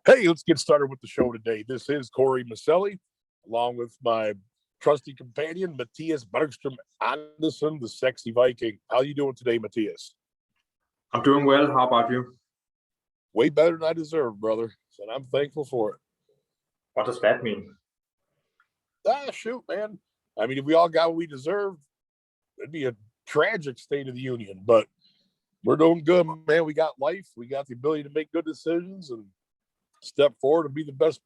Hey, let's get started with the show today. This is Corey Miceli, along with my trusty companion, Matthias Bergstrom Anderson, the sexy Viking. How you doing today, Matthias? I'm doing well. How about you? Way better than I deserve, brother. And I'm thankful for it. What does that mean? Shoot, man. I mean, if we all got what we deserve, it'd be a tragic state of the union. But we're doing good, man. We got life. We got the ability to make good decisions and step forward and be the best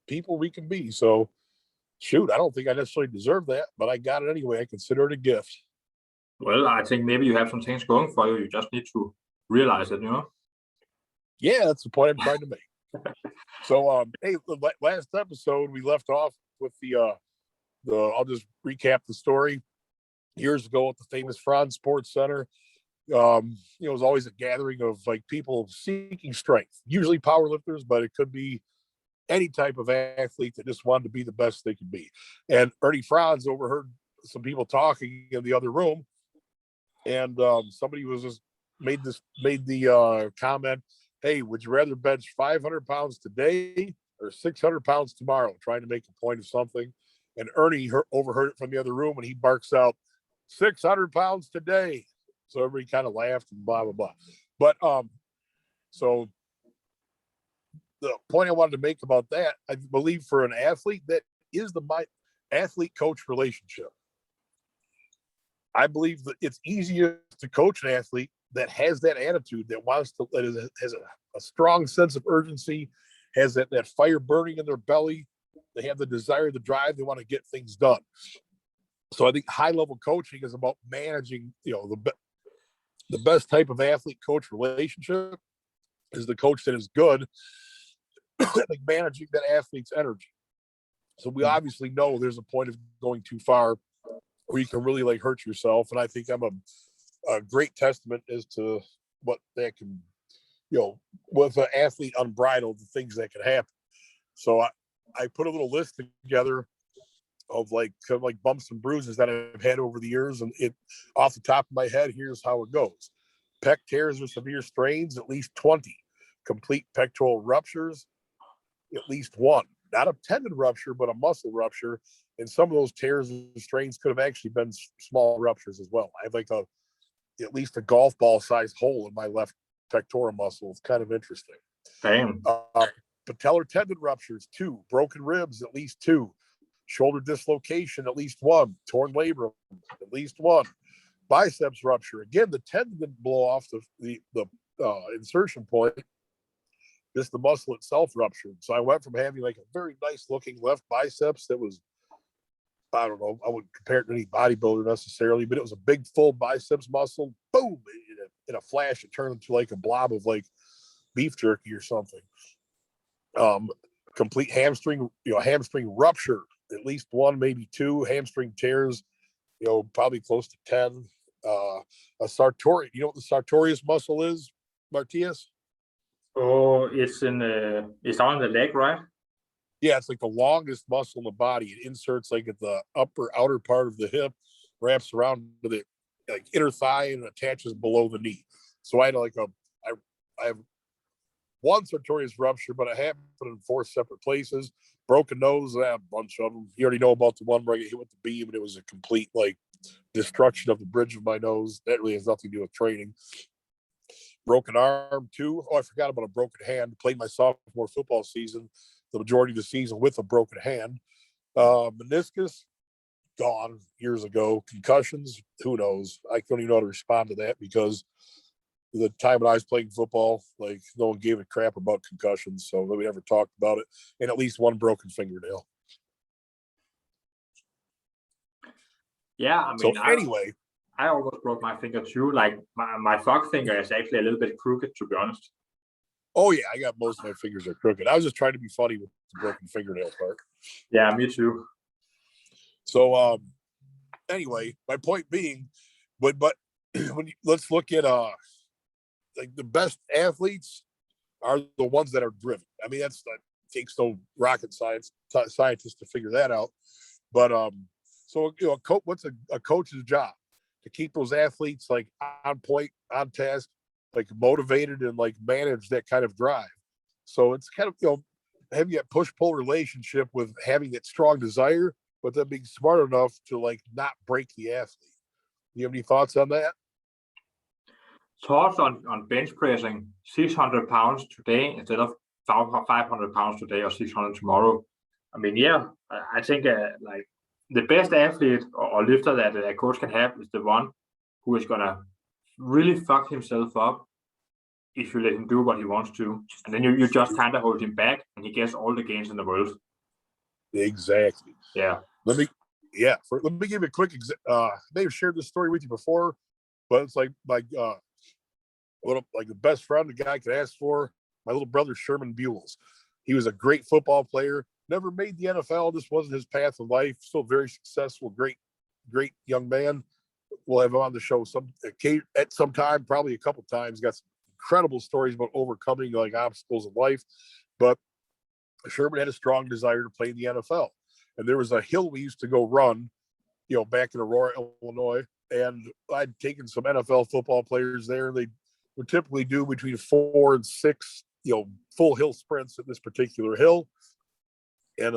people we can be. So, shoot, I don't think I necessarily deserve that, but I got it anyway. I consider it a gift. Well, I think maybe you have some things going for you. You just need to realize it. Yeah, that's the point I'm trying to make. So, hey, last episode we left off with the. I'll just recap the story. Years ago at the famous Franz Sports Center, it was always a gathering of like people seeking strength, usually powerlifters, but it could be any type of athlete that just wanted to be the best they could be. And Ernie Franz overheard some people talking in the other room, and somebody was just made the comment, "Hey, would you rather bench 500 pounds today or 600 pounds tomorrow?" Trying to make a point of something. And Ernie overheard it from the other room, and he barks out, 600 pounds today. So everybody kind of laughed and blah, blah, blah. But so the point I wanted to make about that, I believe for an athlete, that is the athlete coach relationship. I believe that it's easier to coach an athlete that has that attitude, that has a strong sense of urgency, has that fire burning in their belly. They have the desire, the drive, they want to get things done. So I think high level coaching is about managing, the best type of athlete coach relationship is the coach that is good like managing that athlete's energy. So we obviously know there's a point of going too far where you can really like hurt yourself. And I think I'm a great testament as to what that can, with an athlete unbridled, the things that can happen. So I put a little list together of like kind of like bumps and bruises that I've had over the years, and it off the top of my head, here's how it goes: pec tears or severe strains, at least 20; complete pectoral ruptures, at least one; not a tendon rupture, but a muscle rupture. And some of those tears and strains could have actually been small ruptures as well. I have like at least a golf ball sized hole in my left pectoral muscle. It's kind of interesting. Damn. Patellar tendon ruptures, 2; broken ribs, at least 2; shoulder dislocation, at least 1; torn labrum, at least 1; biceps rupture. Again, the tendon didn't blow off the insertion point, just the muscle itself ruptured. So I went from having like a very nice looking left biceps that was, I don't know, I wouldn't compare it to any bodybuilder necessarily, but it was a big full biceps muscle. Boom! In a flash, it turned into like a blob of like beef jerky or something. Complete hamstring rupture, at least 1, maybe 2; hamstring tears, probably close to 10. A sartorius, you know what the sartorius muscle is, Martius? Oh, it's down in the leg, right? Yeah, it's like the longest muscle in the body. It inserts like at the upper outer part of the hip, wraps around to the like inner thigh, and attaches below the knee. So I had I have one sartorius rupture, but it happened in 4 separate places. Broken nose, I have a bunch of them. You already know about the one where I get hit with the beam, and it was a complete like destruction of the bridge of my nose. That really has nothing to do with training. Broken arm, 2. Oh, I forgot about a broken hand. Played my sophomore football season, the majority of the season, with a broken hand. Meniscus, gone years ago. Concussions, who knows? I don't even know how to respond to that, because the time when I was playing football, like no one gave a crap about concussions, so nobody ever talked about it. And at least 1 broken fingernail. Yeah, I So mean, anyway, I almost broke my finger too. Like my thumb finger is actually a little bit crooked, to be honest. oh yeah, I got most of my fingers are crooked. I was just trying to be funny with the broken fingernail part. Yeah, me too. So anyway, my point being, but let's look at like the best athletes are the ones that are driven. I mean, that takes no rocket scientists to figure that out. But so what's a coach's job? To keep those athletes like on point, on task, like motivated, and like manage that kind of drive. So it's kind of, having that push-pull relationship with having that strong desire, but then being smart enough to like not break the athlete. Do you have any thoughts on that? Thoughts on bench pressing 600 pounds today instead of 500 pounds today or 600 tomorrow. I mean, yeah, I think like the best athlete or lifter that a coach can have is the one who is gonna really fuck himself up if you let him do what he wants to, and then you just kind of hold him back, and he gets all the gains in the world. Exactly. Yeah. Let me give you a quick. I may have shared this story with you before, but it's like like the best friend a guy could ask for. My little brother Sherman Buells. He was a great football player. Never made the NFL. This wasn't his path of life. Still very successful. Great young man. We'll have him on the show at some time, probably a couple times. Got some incredible stories about overcoming like obstacles in life. But Sherman had a strong desire to play in the NFL. And there was a hill we used to go run, back in Aurora, Illinois. And I'd taken some NFL football players there. They would typically do between 4 and 6, full hill sprints at this particular hill. And,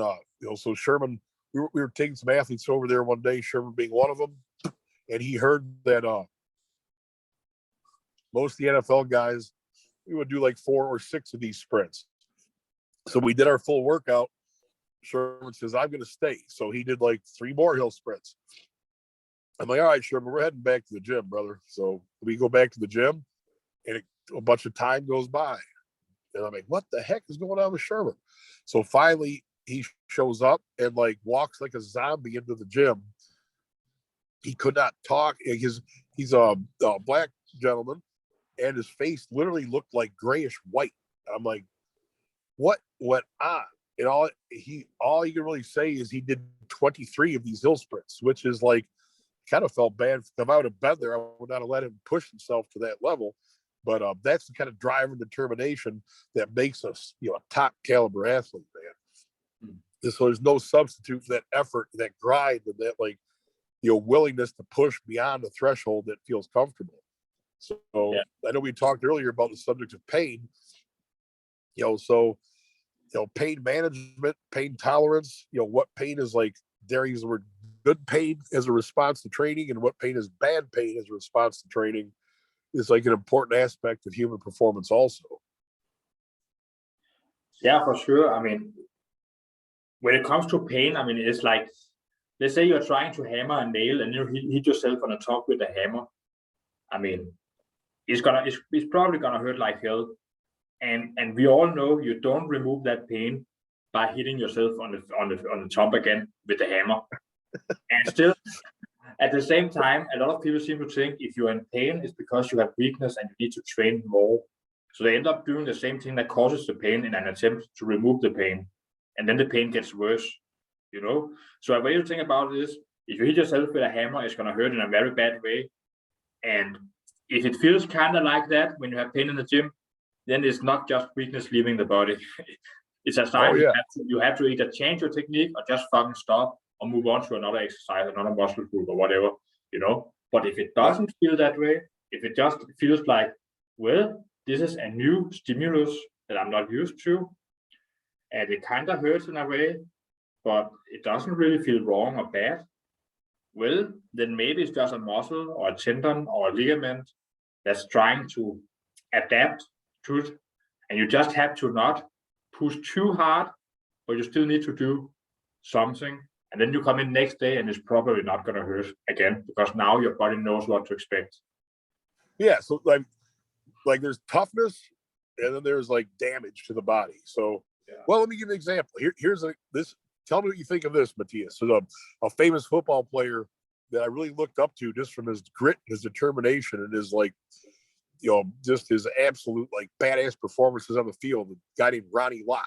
so Sherman, we were taking some athletes over there one day, Sherman being one of them. And he heard that most of the NFL guys, we would do like 4 or 6 of these sprints. So we did our full workout. Sherman says, I'm going to stay. So he did like 3 more hill sprints. I'm like, all right, Sherman, we're heading back to the gym, brother. So we go back to the gym, and a bunch of time goes by. And I'm like, what the heck is going on with Sherman? So finally, he shows up and like walks like a zombie into the gym. He could not talk. He's a black gentleman, and his face literally looked like grayish white. I'm like, what went on? And all you can really say is he did 23 of these hill sprints, which is like, kind of felt bad. If I would have been there, I would not have let him push himself to that level. But that's the kind of drive and determination that makes us, a top caliber athlete, man. So there's no substitute for that effort, that grind, and that willingness to push beyond the threshold that feels comfortable. So yeah. I know we talked earlier about the subject of pain. Pain management, pain tolerance. What pain is like. There is the word good pain as a response to training, and what pain is bad pain as a response to training is like an important aspect of human performance also. Yeah, for sure. I mean, when it comes to pain, I mean, it's like, let's say you're trying to hammer a nail and you hit yourself on the top with a hammer. I mean, it's probably gonna hurt like hell. And we all know you don't remove that pain by hitting yourself on the top again with the hammer. And still, at the same time, a lot of people seem to think if you're in pain, it's because you have weakness and you need to train more. So they end up doing the same thing that causes the pain in an attempt to remove the pain. And then the pain gets worse, So a way to think about it is, if you hit yourself with a hammer, it's going to hurt in a very bad way. And if it feels kind of like that when you have pain in the gym, then it's not just weakness leaving the body. It's a sign you have to either change your technique or just fucking stop or move on to another exercise, another muscle group or whatever, But if it doesn't feel that way, if it just feels like, well, this is a new stimulus that I'm not used to, and it kind of hurts in a way, but it doesn't really feel wrong or bad, well, then maybe it's just a muscle or a tendon or a ligament that's trying to adapt to it, and you just have to not push too hard, but you still need to do something, and then you come in next day and it's probably not going to hurt again because now your body knows what to expect. Yeah, so like there's toughness, and then there's like damage to the body. So, well, let me give you an example. Here's this. Tell me what you think of this, Matthias. So, a famous football player that I really looked up to just from his grit, his determination, and his just his absolute badass performances on the field. A guy named Ronnie Lott.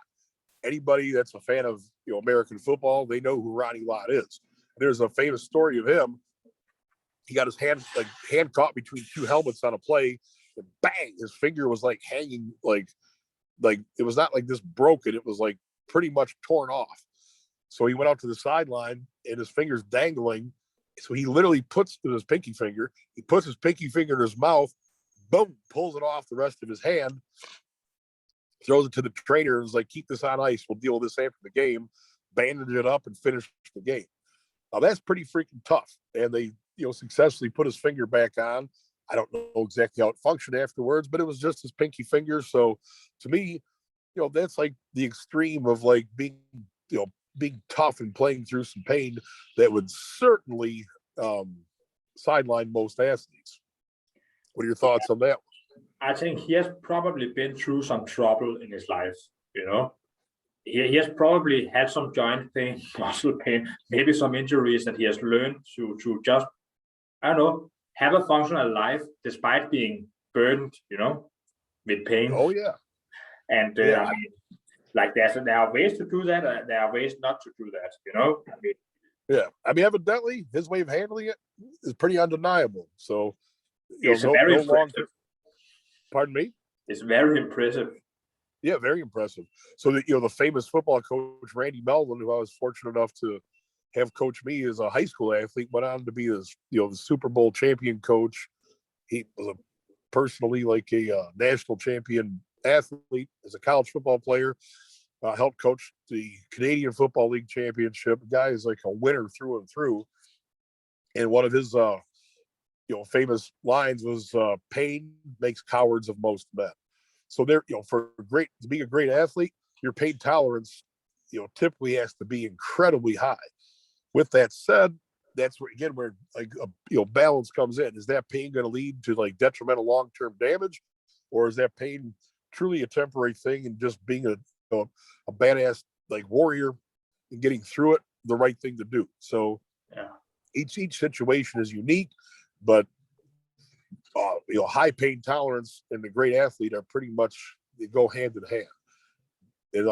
Anybody that's a fan of American football, they know who Ronnie Lott is. There's a famous story of him. He got his hand caught between 2 helmets on a play, and bang, his finger was hanging like it was not like this broken. It was pretty much torn off. So he went out to the sideline and his finger's dangling. So he literally puts his pinky finger in his mouth, boom, pulls it off the rest of his hand. throws it to the trainer and is like, keep this on ice. We'll deal with this after the game, bandage it up and finish the game. Now that's pretty freaking tough. And they, successfully put his finger back on. I don't know exactly how it functioned afterwards, but it was just his pinky finger. So to me, that's like the extreme of like being tough and playing through some pain that would certainly sideline most athletes. What are your thoughts on that? I think he has probably been through some trouble in his life, He has probably had some joint pain, muscle pain, maybe some injuries that he has learned to just, I don't know, have a functional life despite being burdened, with pain. Oh, yeah. And I mean, like there are ways to do that. There are ways not to do that, Yeah. I mean, evidently, his way of handling it is pretty undeniable. So, it's very impressive. Pardon me? It's very impressive. Yeah, very impressive. So the famous football coach Randy Melvin, who I was fortunate enough to have coach me as a high school athlete, went on to be this the Super Bowl champion coach. He was personally like a national champion athlete as a college football player. Helped coach the Canadian Football League championship. The guy is like a winner through and through. And one of his famous lines was pain makes cowards of most men. So there, to be a great athlete, your pain tolerance, typically has to be incredibly high. With that said, that's where like balance comes in. Is that pain going to lead to like detrimental long-term damage, or is that pain truly a temporary thing and just being a badass like warrior and getting through it the right thing to do? So each situation is unique, but high pain tolerance and the great athlete are pretty much, they go hand in hand. And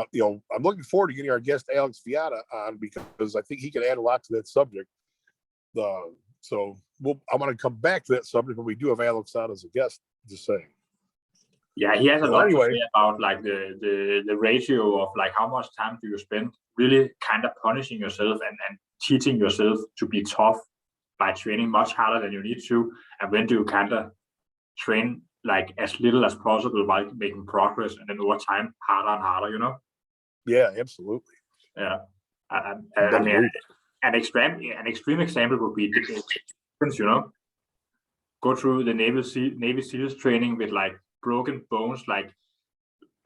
I'm looking forward to getting our guest Alex Viata on, because I think he can add a lot to that subject. So I'm going to come back to that subject when we do have Alex on as a guest. Just saying. Yeah, he has a lot to say about like the ratio of like how much time do you spend really kind of punishing yourself and teaching yourself to be tough by training much harder than you need to, and when do you kind of train like as little as possible while making progress, and then over time harder and harder, Yeah, absolutely. Yeah. I mean, an extreme example would be difference, go through the Navy SEALs training with like broken bones, like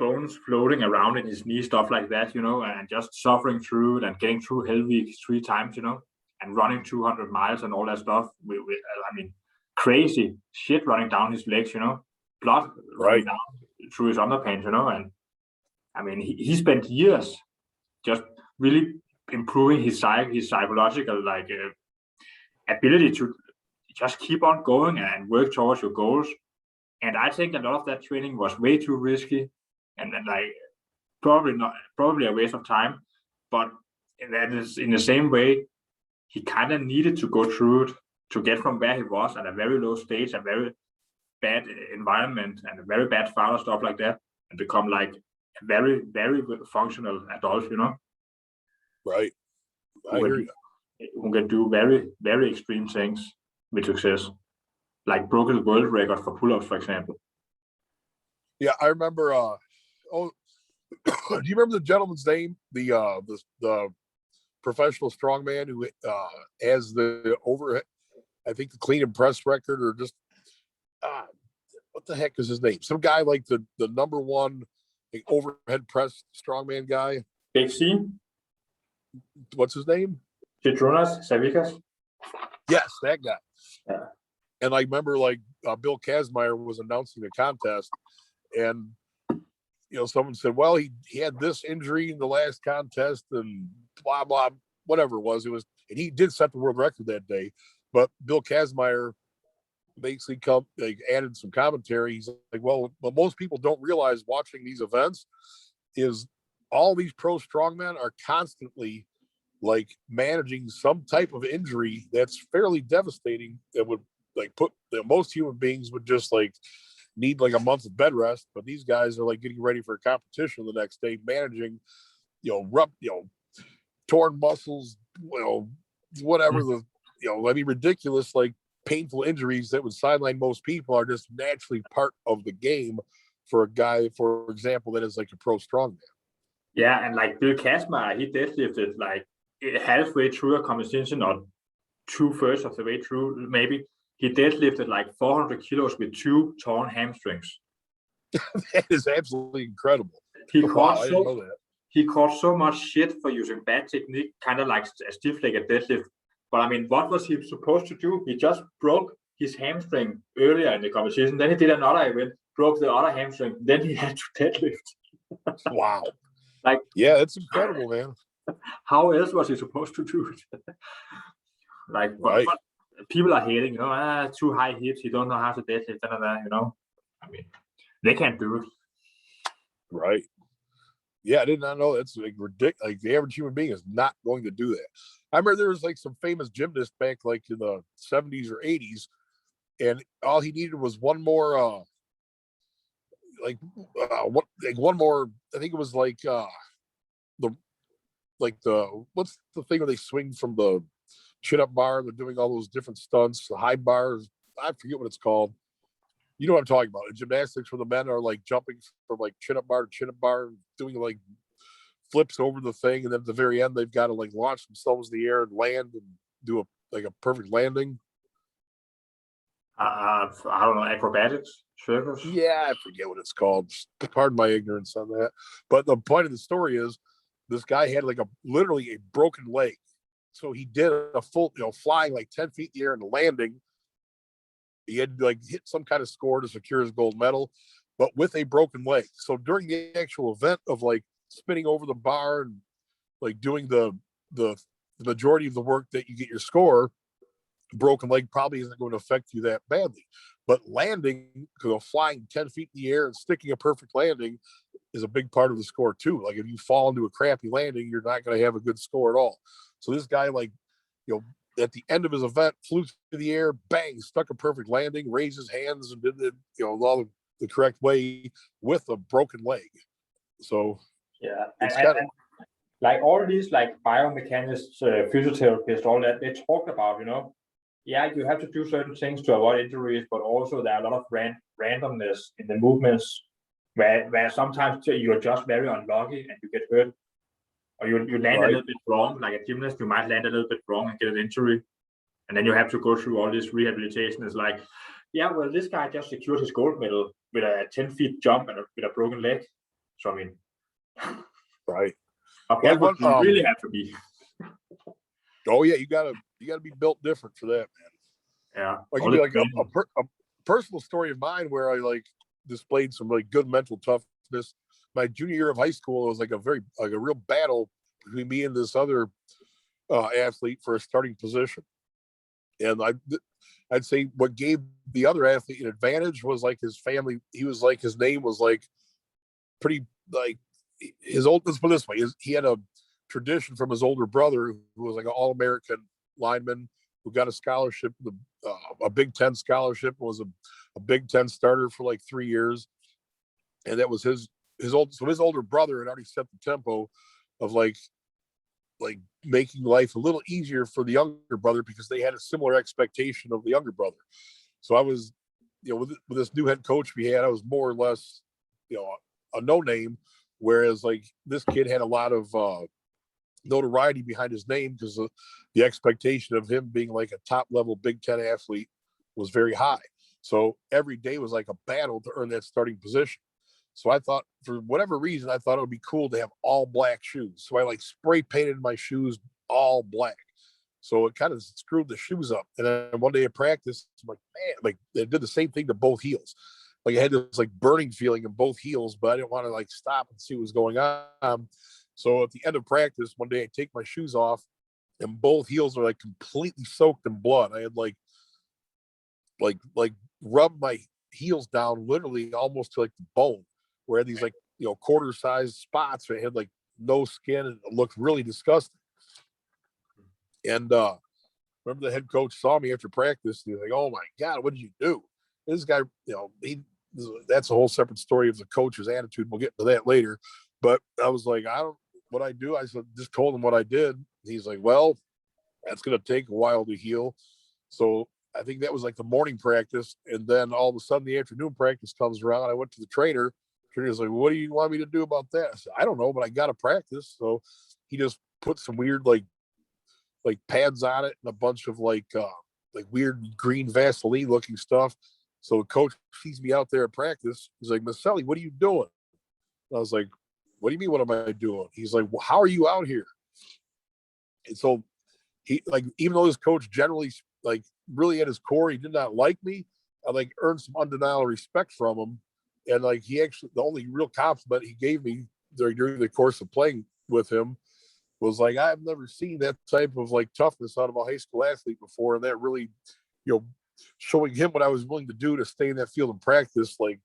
bones floating around in his knee, stuff like that, and just suffering through it and getting through hell week 3 times, and running 200 miles and all that stuff. I mean, crazy shit running down his legs, blood running down through his underpants, and I mean, he spent years just really improving his psychological like ability to just keep on going and work towards your goals. And I think a lot of that training was way too risky, and then like probably a waste of time. But that is in the same way, he kind of needed to go through it to get from where he was at a very low stage, a very bad environment, and a very bad father, stuff like that, and become like a very, very functional adult, Right. I hear you. Who can do very, very extreme things with success, like broke the world record for pull-ups, for example. Yeah, I remember. Do you remember the gentleman's name? The professional strongman who has the overhead, I think the clean and press record, or just what the heck is his name? Some guy like the number one overhead press strongman guy. Big C. What's his name? Citrunas Savickas. Yes, that guy. Yeah. And I remember like Bill Kazmaier was announcing the contest, and someone said, well, he had this injury in the last contest and blah blah, whatever it was, and he did set the world record that day. But Bill Kazmaier basically added some commentary. He's like, well, what most people don't realize watching these events is all these pro strongmen are constantly like managing some type of injury that's fairly devastating, that would like most human beings would just like need like a month of bed rest, but these guys are like getting ready for a competition the next day, managing torn muscles, whatever ridiculous like painful injuries that would sideline most people are just naturally part of the game for a guy, for example, that is like a pro strongman. Yeah, and like Bill Kazmaier, he deadlifted like halfway through a competition or two-thirds of the way through, maybe. He deadlifted like 400 kilos with 2 torn hamstrings. That is absolutely incredible. He Wow, caught I didn't know that. He caught so much shit for using bad technique, kind of like a stiff-legged deadlift. But I mean, what was he supposed to do? He just broke his hamstring earlier in the competition. Then he did another event, broke the other hamstring. Then he had to deadlift. Wow. Like, yeah, it's incredible, man. How else was he supposed to do it? Like, right. but people are hating, too high hips. You don't know how to deadlift, I mean, they can't do it. Right. Yeah, I did not know that's like ridiculous. Like the average human being is not going to do that. I remember there was like some famous gymnast back like in the 70s or 80s, and all he needed was one more one more, I think it was like what's the thing where they swing from the chin up bar, they're doing all those different stunts, the high bars, I forget what it's called. You know what I'm talking about. In gymnastics where the men are like jumping from like chin up bar to chin up bar, doing like flips over the thing, and then at the very end they've got to like launch themselves in the air and land and do a perfect landing. I don't know, acrobatics, circus. Yeah, I forget what it's called. Pardon my ignorance on that. But the point of the story is, this guy had like literally a broken leg, so he did a full, flying like 10 feet in the air and landing. He had to like hit some kind of score to secure his gold medal, but with a broken leg. So during the actual event of like spinning over the bar and like doing the majority of the work that you get your score, broken leg probably isn't going to affect you that badly. But landing, flying 10 feet in the air and sticking a perfect landing is a big part of the score too. Like if you fall into a crappy landing, you're not going to have a good score at all. So this guy, like, at the end of his event, flew through the air, bang, stuck a perfect landing, raised his hands and did it, all the correct way with a broken leg. So yeah, and like all these like biomechanists, physiotherapists, all that, they talked about, yeah, you have to do certain things to avoid injuries, but also there are a lot of randomness in the movements where sometimes you're just very unlucky and you get hurt, or you land a little bit wrong. Like a gymnast, you might land a little bit wrong and get an injury, and then you have to go through all this rehabilitation. It's like, yeah, well, this guy just secured his gold medal with a 10-feet jump and with a broken leg. So I mean, right. That's what you really have to be. Oh yeah, you gotta be built different for that, man. Yeah. I'll give you like a personal story of mine where I like displayed some like good mental toughness. My junior year of high school, it was like a real battle between me and this other athlete for a starting position. And I'd say what gave the other athlete an advantage was like his family. He was like, his name was like pretty like let's put it this way, he had a tradition from his older brother who was like an All-American lineman who got a scholarship, a Big Ten scholarship, was a Big Ten starter for like 3 years. And that was his older brother had already set the tempo of like making life a little easier for the younger brother because they had a similar expectation of the younger brother. So I was, with this new head coach we had, I was more or less, a no name. Whereas like this kid had a lot of notoriety behind his name because the expectation of him being like a top level Big Ten athlete was very high. So every day was like a battle to earn that starting position. So I thought, for whatever reason, I thought it would be cool to have all black shoes. So I like spray painted my shoes all black. So it kind of screwed the shoes up. And then one day at practice, I'm like, man, like they did the same thing to both heels. Like I had this like burning feeling in both heels, but I didn't want to like stop and see what was going on. So at the end of practice, one day I take my shoes off and both heels are like completely soaked in blood. I had like rubbed my heels down literally almost to like the bone, where I had these like, quarter sized spots that had like no skin and it looked really disgusting. And remember the head coach saw me after practice and he was like, "Oh my God, what did you do?" This guy, that's a whole separate story of the coach's attitude. We'll get to that later. But I was like, what I do? I said, just told him what I did. He's like, "Well, that's going to take a while to heal." So I think that was like the morning practice. And then all of a sudden the afternoon practice comes around. I went to the trainer. Trainer's like, what do you want me to do about that? I said, I don't know, but I got to practice. So he just put some weird like pads on it and a bunch of like weird green Vaseline looking stuff. So the coach sees me out there at practice. He's like, Miceli, what are you doing? And I was like, what do you mean, what am I doing? He's like, well, how are you out here? And so he, like, even though this coach generally, like, really at his core, he did not like me, I like earned some undeniable respect from him. And like, he actually, the only real compliment he gave me during the course of playing with him was like, I've never seen that type of like toughness out of a high school athlete before. And that really, showing him what I was willing to do to stay in that field and practice, like,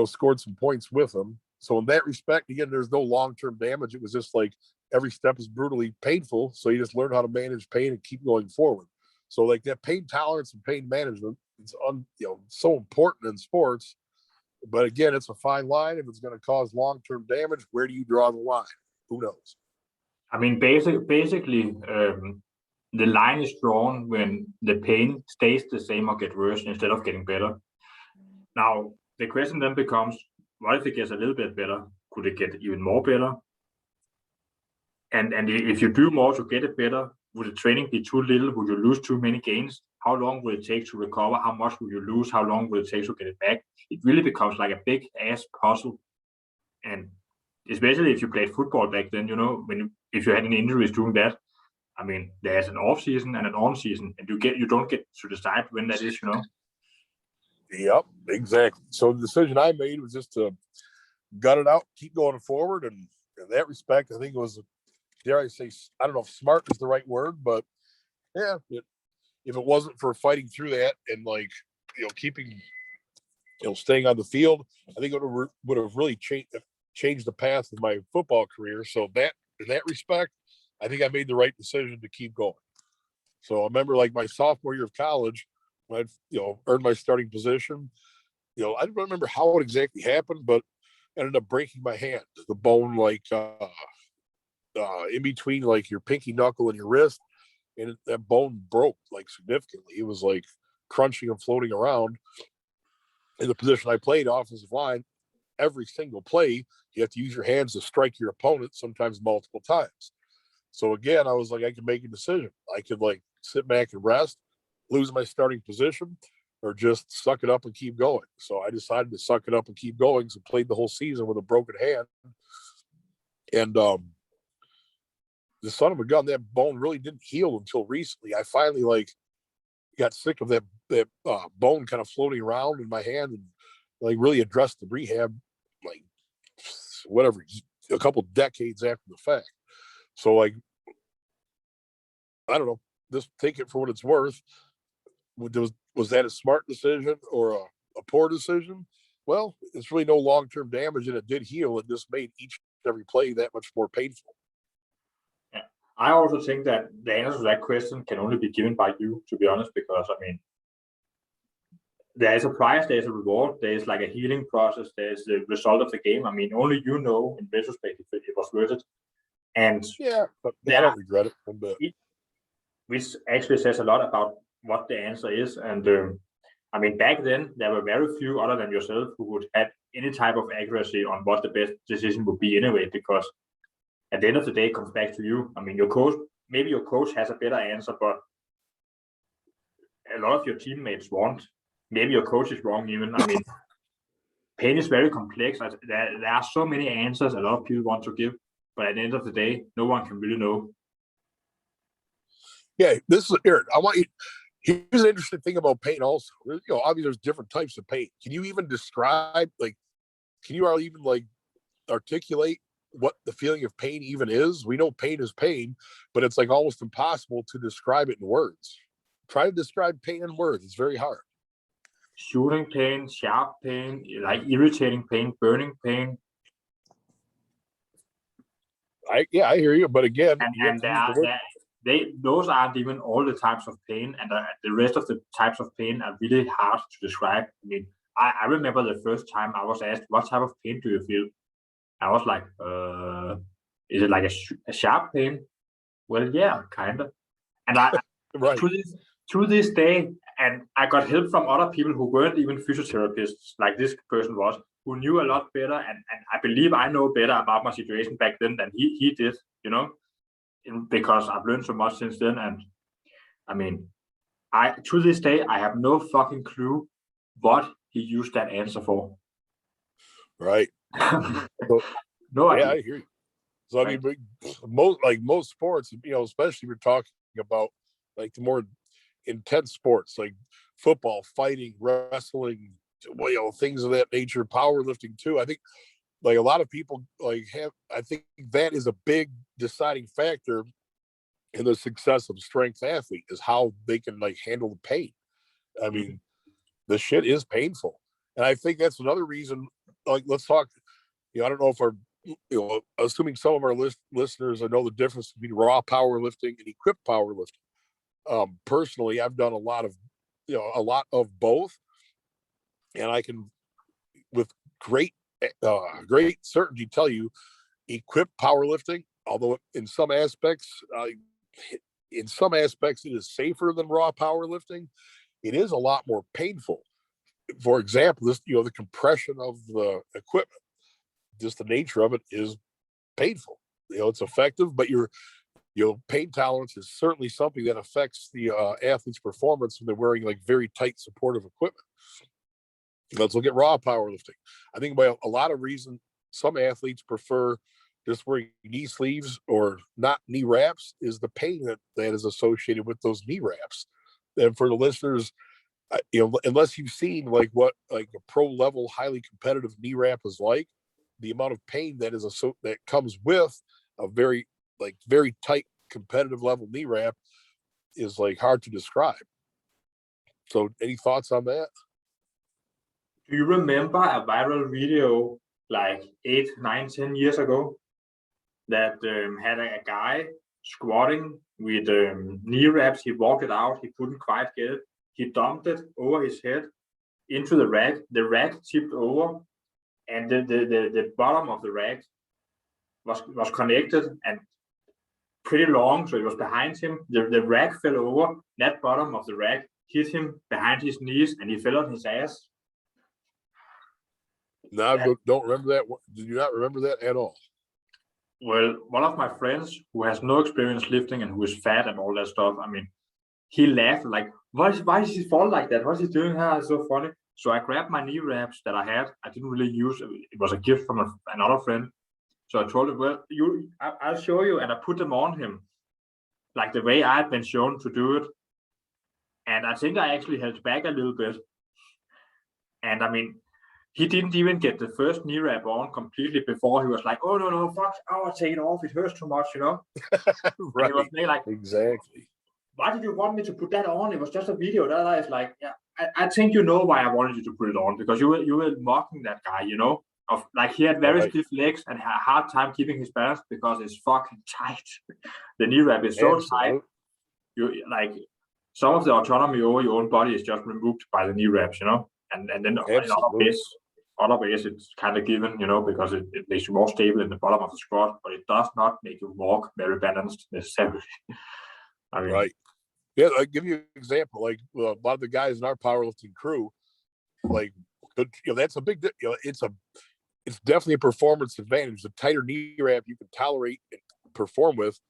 scored some points with him. So in that respect, again, there's no long-term damage. It was just like every step is brutally painful. So you just learn how to manage pain and keep going forward. So like that pain tolerance and pain management, it's so important in sports. But again, it's a fine line. If it's going to cause long-term damage, where do you draw the line? Who knows? I mean, basically, the line is drawn when the pain stays the same or get worse instead of getting better. Now, the question then becomes, what if it gets a little bit better? Could it get even more better? And if you do more to get it better, would the training be too little? Would you lose too many gains? How long will it take to recover? How much will you lose? How long will it take to get it back? It really becomes like a big ass puzzle. And especially if you played football back then, if you had any injuries doing that, I mean, there's an off season and an on season, and you don't get to decide when that is. Yep, exactly. So the decision I made was just to gut it out, keep going forward. And in that respect, I think it was, dare I say, I don't know if smart is the right word, but yeah, if it wasn't for fighting through that and like, keeping, staying on the field, I think it would have really changed the path of my football career. So that, in that respect, I think I made the right decision to keep going. So I remember like my sophomore year of college, when I, earned my starting position, I don't remember how it exactly happened, but I ended up breaking my hand, the bone, like, in between like your pinky knuckle and your wrist. And that bone broke like significantly. It was like crunching and floating around. In the position I played, offensive line, every single play, you have to use your hands to strike your opponent, sometimes multiple times. So again, I was like, I could make a decision. I could like sit back and rest, lose my starting position, or just suck it up and keep going. So I decided to suck it up and keep going. So played the whole season with a broken hand. And the son of a gun, that bone really didn't heal until recently. I finally like got sick of that bone kind of floating around in my hand and like really addressed the rehab, like whatever, a couple decades after the fact. So like, I don't know, just take it for what it's worth. Was that a smart decision or a poor decision? Well, it's really no long-term damage, and it did heal. It just made each and every play that much more painful. Yeah. I also think that the answer to that question can only be given by you, to be honest, because I mean, there is a prize, there is a reward, there is like a healing process, there is the result of the game. I mean, only you know in retrospect if it was worth it. And yeah, but I don't regret it one bit. Which actually says a lot about what the answer is. And I mean, back then there were very few other than yourself who would have any type of accuracy on what the best decision would be anyway, because at the end of the day, it comes back to you. I mean, maybe your coach has a better answer, but a lot of your teammates won't. Maybe your coach is wrong even. I mean, pain is very complex. There are so many answers a lot of people want to give, but at the end of the day, no one can really know. Yeah, this is Eric. I want you. Here's an interesting thing about pain. Also, obviously, there's different types of pain. Can you even describe, like, can you even like articulate what the feeling of pain even is? We know pain is pain, but it's like almost impossible to describe it in words. Try to describe pain in words. It's very hard. Shooting pain, sharp pain, like irritating pain, burning pain. I hear you, but again, those aren't even all the types of pain, and the rest of the types of pain are really hard to describe. I mean, I remember the first time I was asked, "What type of pain do you feel?" I was like, "Is it like a sharp pain?" Well, yeah, kind of. And I right. to this day, And I got help from other people who weren't even physiotherapists, like this person was, who knew a lot better. And I believe I know better about my situation back then than he did, because I've learned so much since then. And I mean, to this day, I have no fucking clue what he used that answer for. Right. So, no idea. Yeah, I hear you. So I mean, most sports, especially we're talking about like the more intense sports like football, fighting, wrestling, things of that nature, powerlifting too. I think like a lot of people I think that is a big deciding factor in the success of a strength athlete is how they can like handle the pain. I mean, the shit is painful. And I think that's another reason, like, let's talk, I don't know if assuming some of our listeners know the difference between raw powerlifting and equipped powerlifting. Personally, I've done a lot of both, and I can, with great certainty, tell you, equipped powerlifting, although in some aspects, it is safer than raw powerlifting. It is a lot more painful. For example, the compression of the equipment, just the nature of it is painful. It's effective, but your pain tolerance is certainly something that affects the athlete's performance when they're wearing like very tight supportive equipment. Let's look at raw powerlifting. I think by a lot of reasons, some athletes prefer just wearing knee sleeves or not knee wraps is the pain that is associated with those knee wraps. And for the listeners, unless you've seen like what like a pro level, highly competitive knee wrap is like, the amount of pain that comes with a very tight competitive level knee wrap is like hard to describe. So, any thoughts on that? Do you remember a viral video like 8, 9, 10 years ago that had a guy squatting with knee wraps? He walked it out. He couldn't quite get it. He dumped it over his head into the rack. The rack tipped over, and the bottom of the rack was connected and pretty long, so it was behind him. The rack fell over. That bottom of the rack hit him behind his knees, and he fell on his ass. No, I don't remember that. Do you not remember that at all? Well, one of my friends who has no experience lifting and who is fat and all that stuff, I mean, he laughed like, why is he fall like that? What's he doing here? It's so funny. So I grabbed my knee wraps that I had. I didn't really use it. It was a gift from another friend. So I told him, well, I'll show you. And I put them on him like the way I had been shown to do it. And I think I actually held back a little bit. And I mean, he didn't even get the first knee wrap on completely before he was like, oh, no, fuck, I'll take it off. It hurts too much, Right. And he was like, exactly. Why did you want me to put that on? It was just a video. That I was like, yeah, I think you know why I wanted you to put it on, because you were mocking that guy, of like he had very stiff legs and had a hard time keeping his balance because it's fucking tight. The knee wrap is so tight. You like some of the autonomy over your own body is just removed by the knee wraps, and then in other ways it's kind of given, because it makes you more stable in the bottom of the squat, but it does not make you walk very balanced necessarily. I mean, right. Yeah, I'll give you an example. Like a lot of the guys in our powerlifting crew, like that's a big. It's definitely a performance advantage. The tighter knee wrap you can tolerate and perform with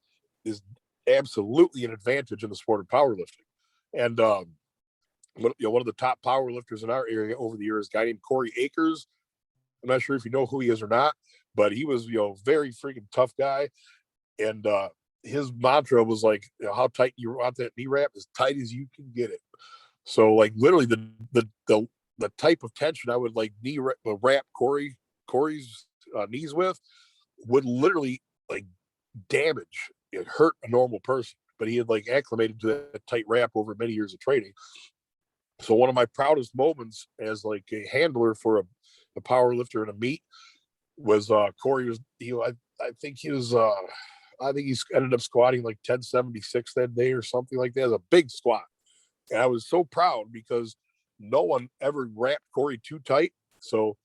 is absolutely an advantage in the sport of powerlifting. And one of the top powerlifters in our area over the years, a guy named Corey Akers. I'm not sure if you know who he is or not, but he was very freaking tough guy, and his mantra was like, how tight you want that knee wrap, as tight as you can get it. So like literally the type of tension I would like wrap Corey's knees with would literally like damage, hurt a normal person. But he had like acclimated to that tight wrap over many years of training. So one of my proudest moments as like a handler for a power lifter in a meet was Corey was I think he's ended up squatting like 1076 that day or something like that. It was a big squat. And I was so proud because no one ever wrapped Corey too tight. So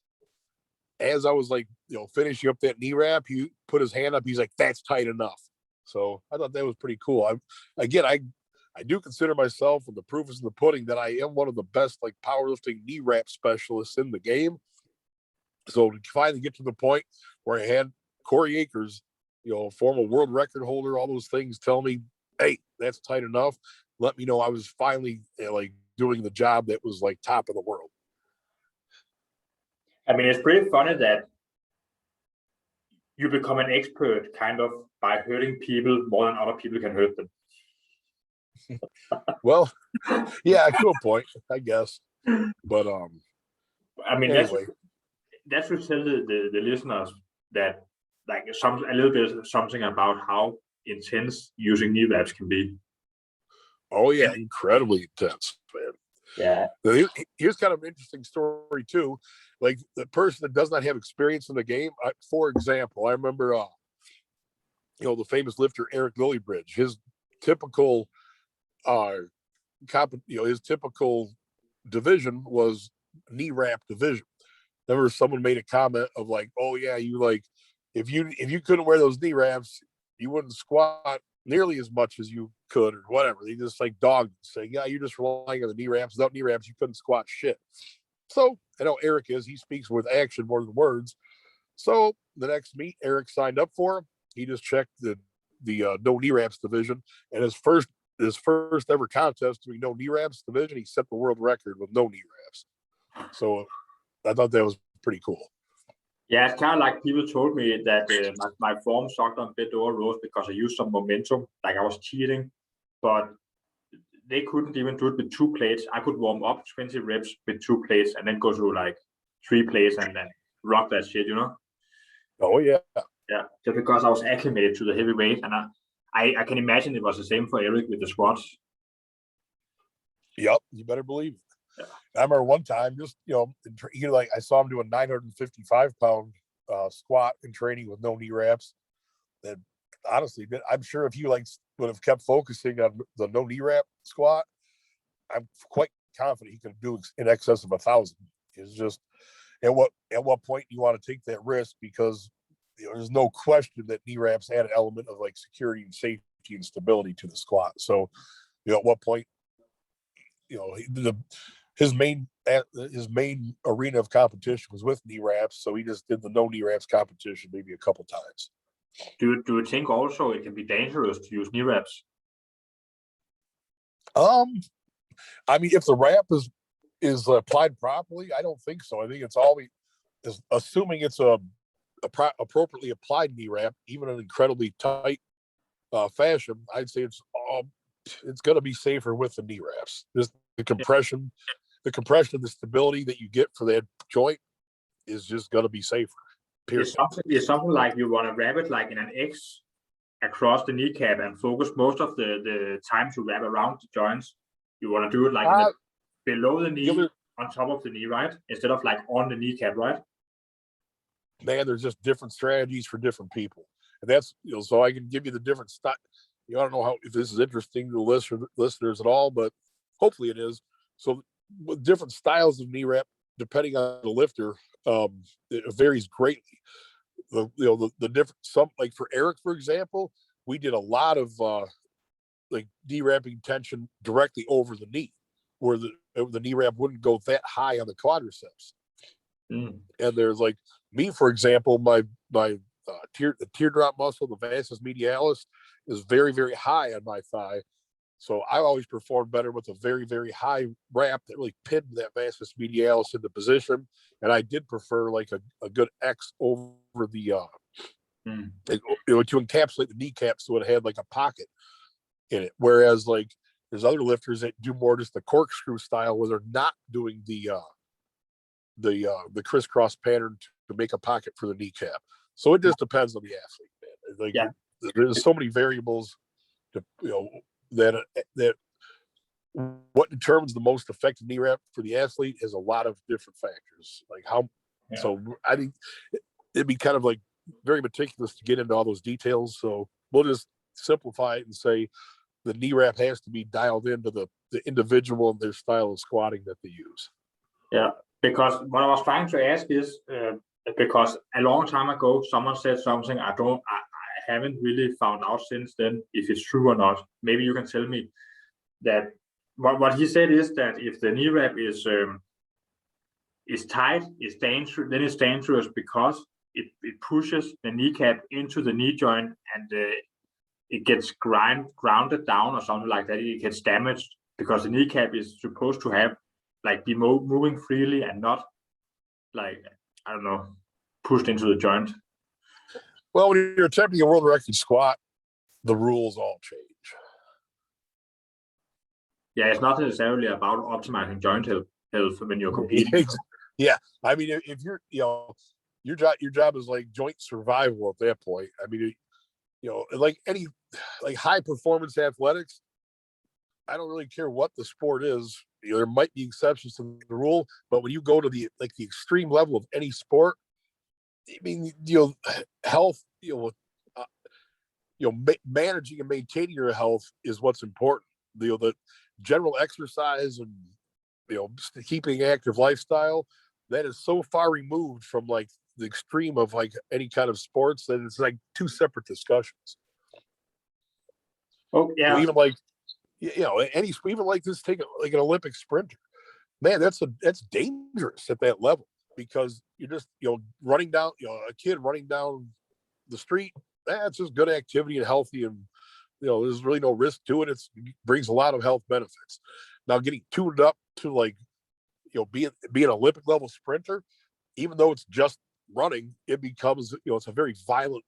as I was like, finishing up that knee wrap, he put his hand up. He's like, that's tight enough. So I thought that was pretty cool. I I do consider myself, and the proof is in the pudding, that I am one of the best like powerlifting knee wrap specialists in the game. So to finally get to the point where I had Corey Akers, former world record holder, all those things, tell me, hey, that's tight enough. Let me know I was finally like doing the job that was like top of the world. I mean, it's pretty funny that you become an expert kind of by hurting people more than other people can hurt them. Well, yeah, to a point, I guess. But I mean, anyway, that should tell the listeners that like a little bit something about how intense using knee wraps can be. Oh yeah, incredibly intense, man. Yeah. Here's kind of an interesting story too. Like the person that does not have experience in the game, for example, I remember, the famous lifter Eric Lillybridge. His typical, his typical division was knee wrap division. Remember, someone made a comment of like, "Oh yeah, you like if you couldn't wear those knee wraps, you wouldn't squat nearly as much as you could, or whatever." They just like dogged, saying, "Yeah, you're just relying on the knee wraps. Without knee wraps, you couldn't squat shit." So I know Eric he speaks with action more than words. So the next meet Eric signed up for, he just checked the no knee wraps division, and his first ever contest doing no knee wraps division, he set the world record with no knee wraps. So I thought that was pretty cool. Yeah, it's kind of like people told me that my form sucked on bent over rows because I used some momentum, like I was cheating, but they couldn't even do it with 2 plates. I could warm up 20 reps with 2 plates and then go to like 3 plates and then rock that shit, Oh yeah. Yeah, just because I was acclimated to the heavy weight, and I can imagine it was the same for Eric with the squats. Yep, you better believe it. Yeah. I remember one time, just like I saw him do a 955-pound squat in training with no knee wraps. And honestly, I'm sure if you would have kept focusing on the no knee wrap squat, I'm quite confident he could do in excess of 1,000. It's just at what point do you want to take that risk, because there's no question that knee wraps add an element of like security and safety and stability to the squat. So at what point, his main arena of competition was with knee wraps, so he just did the no knee wraps competition maybe a couple times. Do you think also it can be dangerous to use knee wraps? I mean, if the wrap is applied properly, I don't think so. I think it's always, assuming it's a appropriately applied knee wrap, even in an incredibly tight fashion, I'd say it's going to be safer with the knee wraps. Just the compression, the stability that you get for that joint is just going to be safer. Period. It's something like you want to wrap it like in an X across the kneecap and focus most of the time to wrap around the joints. You want to do it like below the knee, on top of the knee, right? Instead of like on the kneecap, right? Man, there's just different strategies for different people, and that's so I can give you the different stuff. I don't know if this is interesting to the listeners at all, but hopefully it is. So with different styles of knee wrap, depending on the lifter, it varies greatly. The different, some like for Eric, for example, we did a lot of like knee wrapping tension directly over the knee, where the knee wrap wouldn't go that high on the quadriceps. And there's like me, for example, my the teardrop muscle, the vastus medialis, is very, very high on my thigh. So I always performed better with a very, very high wrap that really pinned that vastus medialis into position. And I did prefer like a good X over the to encapsulate the kneecap, so it had like a pocket in it. Whereas like there's other lifters that do more just the corkscrew style, where they're not doing the crisscross pattern to make a pocket for the kneecap. So it just depends on the athlete, man. Like there's so many variables to, that what determines the most effective knee wrap for the athlete is a lot of different factors. Like so I think it'd be kind of like very meticulous to get into all those details. So we'll just simplify it and say the knee wrap has to be dialed into the individual and their style of squatting that they use. Yeah, because what I was trying to ask is because a long time ago someone said something I haven't really found out since then if it's true or not. Maybe you can tell me. that what he said is that if the knee wrap is tight, it's dangerous. Then it's dangerous because it pushes the kneecap into the knee joint, and it gets grounded down or something like that. It gets damaged because the kneecap is supposed to have like be moving freely and not like, I don't know, pushed into the joint. Well, when you're attempting a world record squat, the rules all change. Yeah, it's not necessarily about optimizing joint health when you're competing. Yeah, I mean, if you're, your job is like joint survival at that point. I mean, like any like high performance athletics, I don't really care what the sport is. There might be exceptions to the rule, but when you go to the extreme level of any sport, I mean, health, managing and maintaining your health is what's important. The general exercise and keeping active lifestyle, that is so far removed from like the extreme of like any kind of sports that it's like two separate discussions. Oh yeah, even like even like this, take like an Olympic sprinter, man, that's dangerous at that level, because you're just running down a kid running down the street. That's just good activity and healthy, and there's really no risk to it. It brings a lot of health benefits. Now, getting tuned up to like be an Olympic level sprinter, even though it's just running, it becomes it's a very violent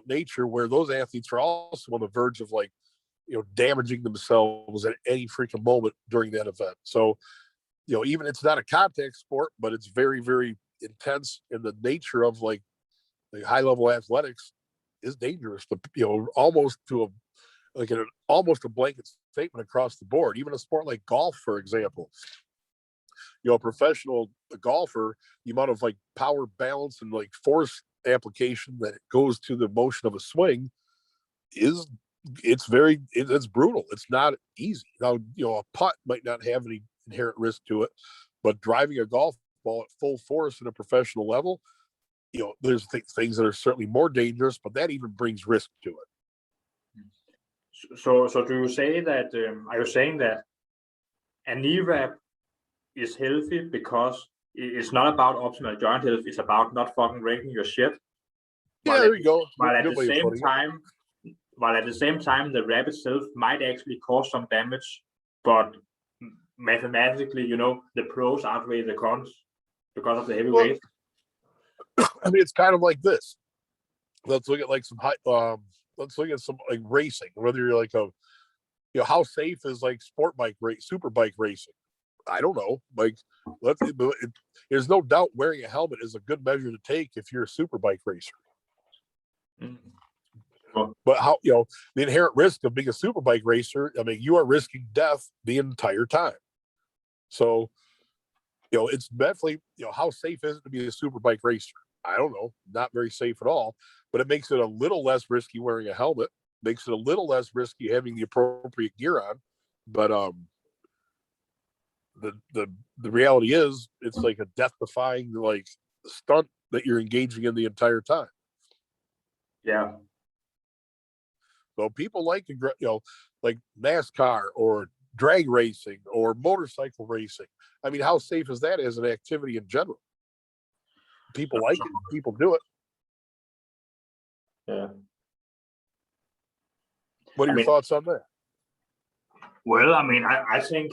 nature, where those athletes are also on the verge of like damaging themselves at any freaking moment during that event. So even it's not a contact sport, but it's very, very intense, in the nature of like high level athletics is dangerous to almost to almost a blanket statement across the board. Even a sport like golf, for example, a professional golfer, the amount of like power, balance, and like force application that goes to the motion of a swing it's brutal. It's not easy. Now, a putt might not have any inherent risk to it, but driving a golf ball at full force at a professional level, there's things that are certainly more dangerous, but that even brings risk to it. So do you say that? Are you saying that a knee wrap is healthy because it's not about optimal joint health? It's about not fucking wrecking your shit. Yeah, there you go. While at the same time, the wrap itself might actually cause some damage, but mathematically, the pros outweigh the cons because of the heavy weight. I mean, it's kind of like this. Let's look at like some let's look at some like racing. Whether you're like how safe is like super bike racing? I don't know. Like, there's no doubt wearing a helmet is a good measure to take if you're a super bike racer. But how the inherent risk of being a super bike racer, I mean, you are risking death the entire time. So it's definitely how safe is it to be a super bike racer? I don't know, not very safe at all. But it makes it a little less risky wearing a helmet, makes it a little less risky having the appropriate gear on. But the reality is, it's like a death-defying like stunt that you're engaging in the entire time. Yeah. So people like like NASCAR or drag racing or motorcycle racing. I mean, how safe is that as an activity in general? People like it. People do it. Yeah. What are your thoughts on that? Well, I mean, I think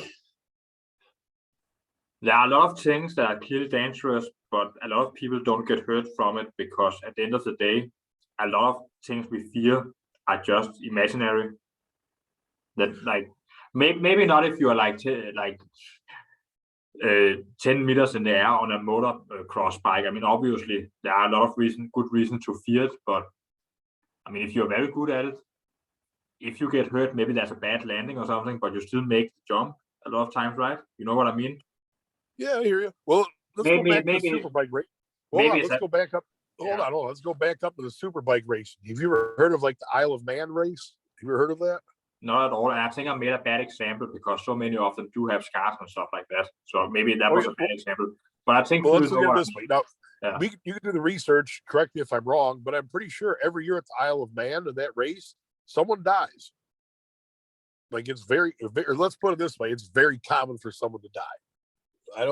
there are a lot of things that are clearly dangerous, but a lot of people don't get hurt from it, because at the end of the day, a lot of things we fear are just imaginary. That like maybe not if you are like 10 meters in the air on a motor cross bike. I mean, obviously there are a lot of good reason to fear it, but I mean, if you're very good at it, if you get hurt, maybe there's a bad landing or something, but you still make the jump a lot of times, right? You know what I mean? Yeah, I hear you. Well, let's go back to the super bike race. Let's go back up. Hold on. Let's go back up to the super bike racing. Have you ever heard of like the Isle of Man race? Have you ever heard of that? Not at all. And I think I made a bad example, because so many of them do have scars and stuff like that. So maybe that was a bad example. But I think let's look at it this way. Now, you can do the research. Correct me if I'm wrong, but I'm pretty sure every year at the Isle of Man in that race, someone dies. like it's very, let's put it this way, it's very common for someone to die. I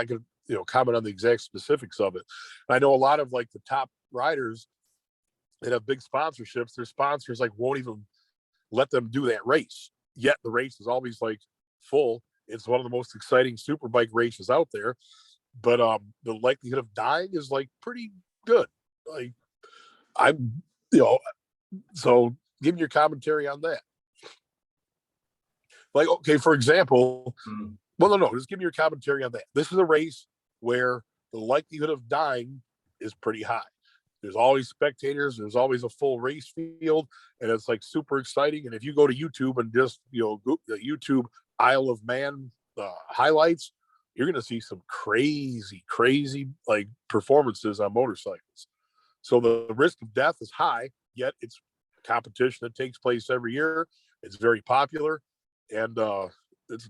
could comment on the exact specifics of it. I know a lot of like the top riders that have big sponsorships, their sponsors like won't even let them do that race. Yet the race is always like full. It's one of the most exciting superbike races out there. But the likelihood of dying is like pretty good. Like I'm, so give me your commentary on that. Like, okay, for example, well, no, just give me your commentary on that. This is a race where the likelihood of dying is pretty high. There's always spectators. There's always a full race field, and it's like super exciting. And if you go to YouTube and just go the YouTube Isle of Man highlights, you're going to see some crazy like performances on motorcycles. So the risk of death is high, yet it's a competition that takes place every year. It's very popular, and it's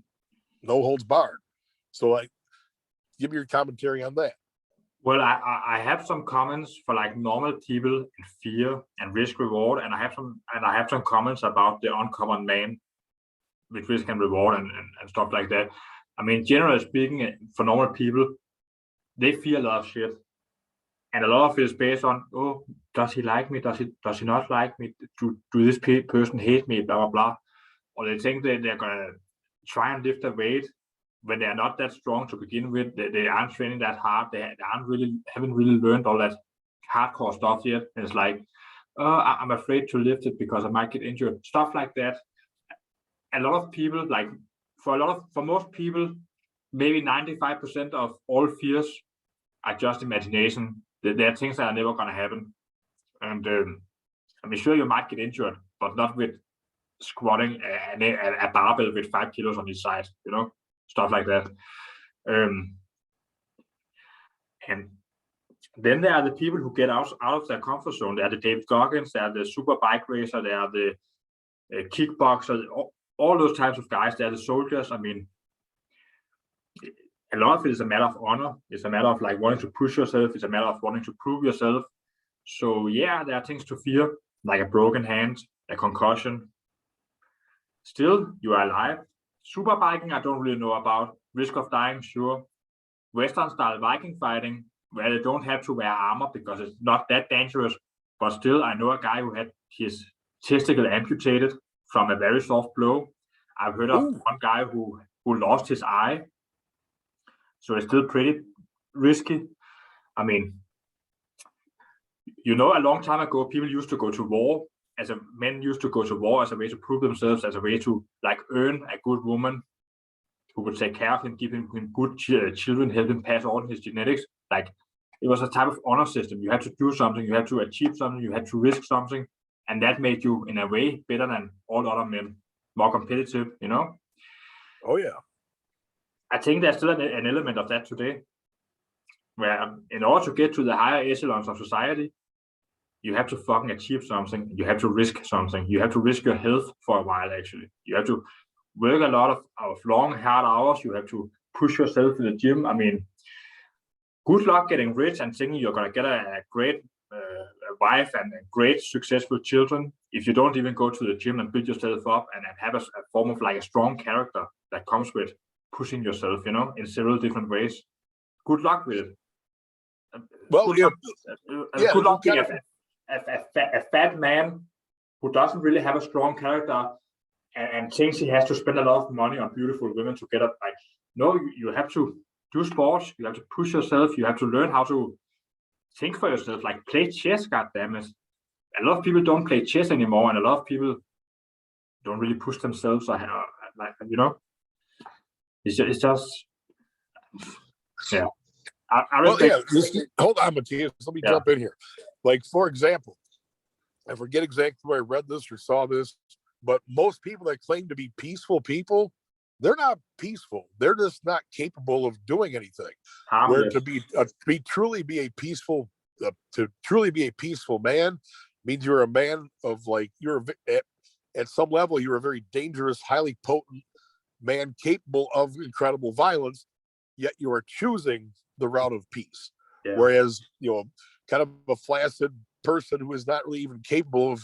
no holds barred. So like, give me your commentary on that. Well, I have some comments for like normal people in fear and risk reward, and I have some comments about the uncommon man with risk and reward and stuff like that. I mean, generally speaking, for normal people, they fear a lot of shit, and a lot of it is based on, oh, does he like me? Does he not like me? Do this person hate me? Blah blah blah. Or they think they're gonna try and lift their weight when they are not that strong to begin with. They aren't training that hard. They haven't really learned all that hardcore stuff yet. And it's like, I'm afraid to lift it because I might get injured. Stuff like that. A lot of people, like for most people, maybe 95% of all fears are just imagination. There are things that are never gonna happen. And I mean, sure, you might get injured, but not with squatting a barbell with 5 kilos on each side, stuff like that. And then there are the people who get out of their comfort zone. There are the David Goggins, there are the super bike racer, there are the kickboxers, all those types of guys. There are the soldiers. I mean, a lot of it is a matter of honor. It's a matter of like wanting to push yourself. It's a matter of wanting to prove yourself. So yeah, there are things to fear, like a broken hand, a concussion. Still, you are alive. Super biking, I don't really know about. Risk of dying, sure. Western style Viking fighting, where they don't have to wear armor because it's not that dangerous. But still, I know a guy who had his testicle amputated from a very soft blow. I've heard of one guy who lost his eye. So it's still pretty risky. I mean, a long time ago, people used to go to war. Men used to go to war as a way to prove themselves, as a way to like earn a good woman who would take care of him, give him good children, help him pass on his genetics. Like it was a type of honor system. You had to do something, you had to achieve something, you had to risk something, and that made you, in a way, better than all other men, more competitive. Oh yeah. I think there's still an element of that today, where in order to get to the higher echelons of society, you have to fucking achieve something. You have to risk something. You have to risk your health for a while, actually. You have to work a lot of long, hard hours. You have to push yourself to the gym. I mean, good luck getting rich and thinking you're going to get a great wife and great, successful children if you don't even go to the gym and build yourself up and have a form of like a strong character that comes with pushing yourself, in several different ways. Good luck with it. Well, good luck being a fat man who doesn't really have a strong character and thinks he has to spend a lot of money on beautiful women to get up. Like, no, you have to do sports. You have to push yourself. You have to learn how to think for yourself. Like play chess. Goddammit. A lot of people don't play chess anymore, and a lot of people don't really push themselves. It's just yeah. Hold on, Matthias. Let me jump in here. Like, for example, I forget exactly where I read this or saw this, but most people that claim to be peaceful people, they're not peaceful. They're just not capable of doing anything. Where to truly be a peaceful man means you're a man of like, at some level, you're a very dangerous, highly potent man capable of incredible violence, yet you are choosing the route of peace. Yeah. Whereas, kind of a flaccid person who is not really even capable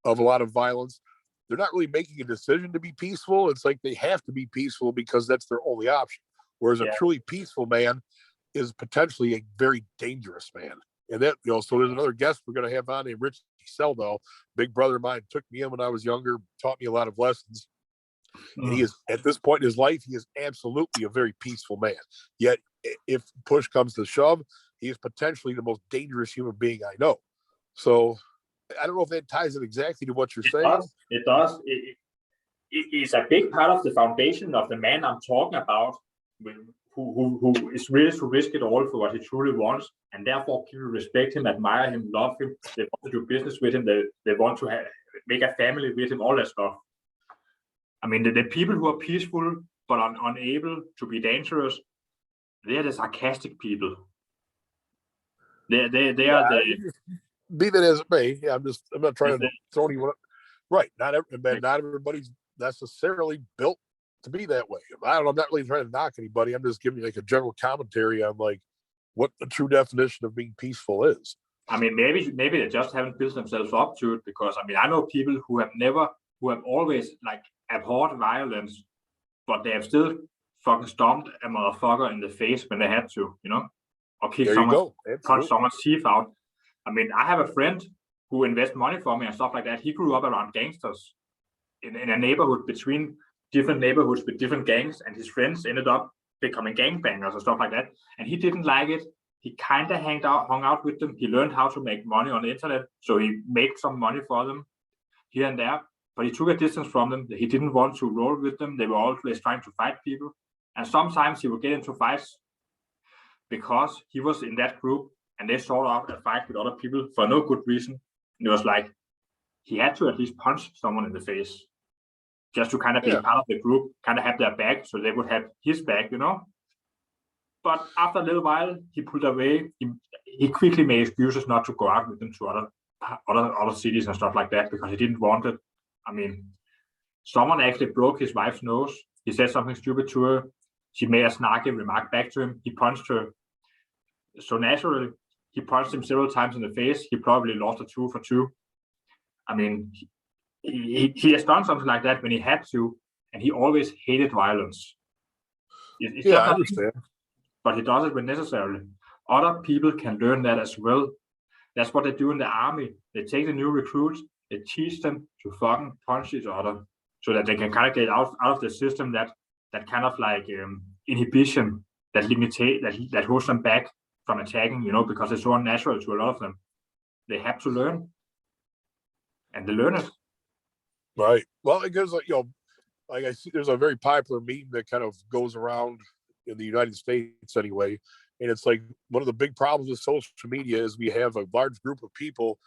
of a lot of violence they're not really making a decision to be peaceful. It's like they have to be peaceful because that's their only option. Whereas a truly peaceful man is potentially a very dangerous man. And that, so there's another guest we're going to have on named Rich Seldo. Big brother of mine, took me in when I was younger, taught me a lot of lessons. And he is, at this point in his life, he is absolutely a very peaceful man. Yet, if push comes to shove, he is potentially the most dangerous human being I know. So, I don't know if that ties it exactly to what you're saying. It does. It's a big part of the foundation of the man I'm talking about, who is ready to risk it all for what he truly wants, and therefore people respect him, admire him, love him. They want to do business with him. They want to make a family with him. All that stuff. I mean, the people who are peaceful but unable to be dangerous, they are the sarcastic people. They are the. Be that as it may, I'm not trying to throw anyone. Right, not everybody's necessarily built to be that way. I'm not really trying to knock anybody. I'm just giving you like a general commentary on like what the true definition of being peaceful is. I mean, maybe they just haven't built themselves up to it, because I mean, I know people who have always like abhorred violence, but they have still fucking stomped a motherfucker in the face when they had to, or kick someone, punch someone's teeth out. I mean, I have a friend who invests money for me and stuff like that. He grew up around gangsters in a neighborhood between different neighborhoods with different gangs, and his friends ended up becoming gangbangers and stuff like that. And he didn't like it. He kind of hung out with them. He learned how to make money on the internet, so he made some money for them here and there. But he took a distance from them. He didn't want to roll with them. They were always trying to fight people, and sometimes he would get into fights because he was in that group, and they sought out a fight with other people for no good reason. And it was like he had to at least punch someone in the face just to kind of be part of the group, kind of have their back, so they would have his back, But after a little while, he pulled away. He quickly made excuses not to go out with them to other cities and stuff like that, because he didn't want it. I mean, someone actually broke his wife's nose. He said something stupid to her. She made a snarky remark back to him. He punched her. So naturally, he punched him several times in the face. He probably lost a 2-for-2. I mean, he has done something like that when he had to, and he always hated violence. I understand. But he does it when necessary. Other people can learn that as well. That's what they do in the army. They take the new recruits, they teach them to fucking punch each other, so that they can kind of get out of the system that kind of like inhibition that holds them back from attacking, because it's so unnatural to a lot of them. They have to learn, and they learn it. Right. Well, it goes like I see there's a very popular meme that kind of goes around in the United States anyway, and it's like one of the big problems with social media is we have a large group of people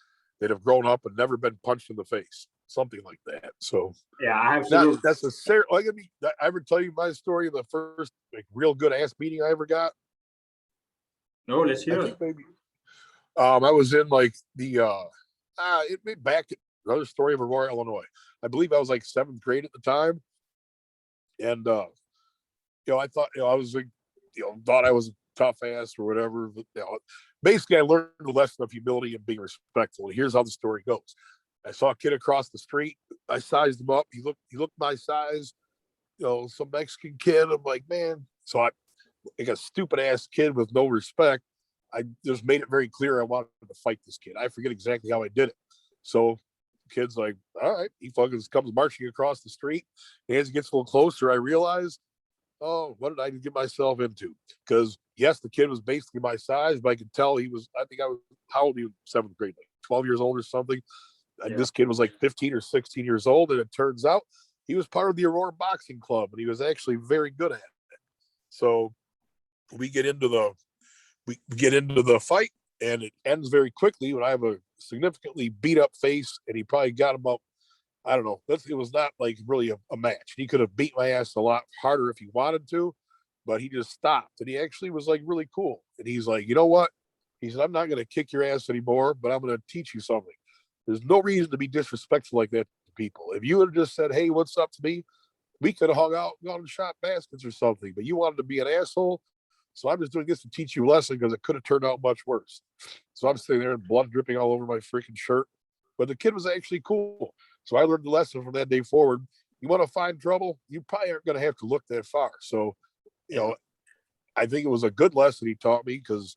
that have grown up and never been punched in the face, something like that. So yeah, I have not necessarily. Like, I ever tell you my story of the first like real good ass beating I ever got? No, let's hear it. Maybe. I was in like back another story of Aurora, Illinois. I believe I was like 7th grade at the time, and I thought I was like thought I was a tough ass or whatever. But, basically, I learned the lesson of humility and being respectful. And here's how the story goes: I saw a kid across the street. I sized him up. He looked my size. Some Mexican kid. I'm like, man. So I, like a stupid ass kid with no respect, I just made it very clear I wanted to fight this kid. I forget exactly how I did it. So the kid's like, all right. He fucking comes marching across the street. And as he gets a little closer, I realize, oh, what did I get myself into? Because yes, the kid was basically my size, but I could tell I think I was, how old? He was 7th grade, like 12 years old or something. And this kid was like 15 or 16 years old. And it turns out he was part of the Aurora Boxing Club, and he was actually very good at it. So we get into the fight, and it ends very quickly when I have a significantly beat up face, and he probably got him up. I don't know. It was not like really a match. He could have beat my ass a lot harder if he wanted to, but he just stopped. And he actually was like really cool. And he's like, you know what? He said, I'm not going to kick your ass anymore, but I'm going to teach you something. There's no reason to be disrespectful like that to people. If you would have just said, hey, what's up to me? We could have hung out, gone and shot baskets or something, but you wanted to be an asshole. So I'm just doing this to teach you a lesson because it could have turned out much worse. So I'm sitting there and blood dripping all over my freaking shirt. But the kid was actually cool. So I learned the lesson from that day forward. You want to find trouble, you probably aren't going to have to look that far. So, I think it was a good lesson he taught me, because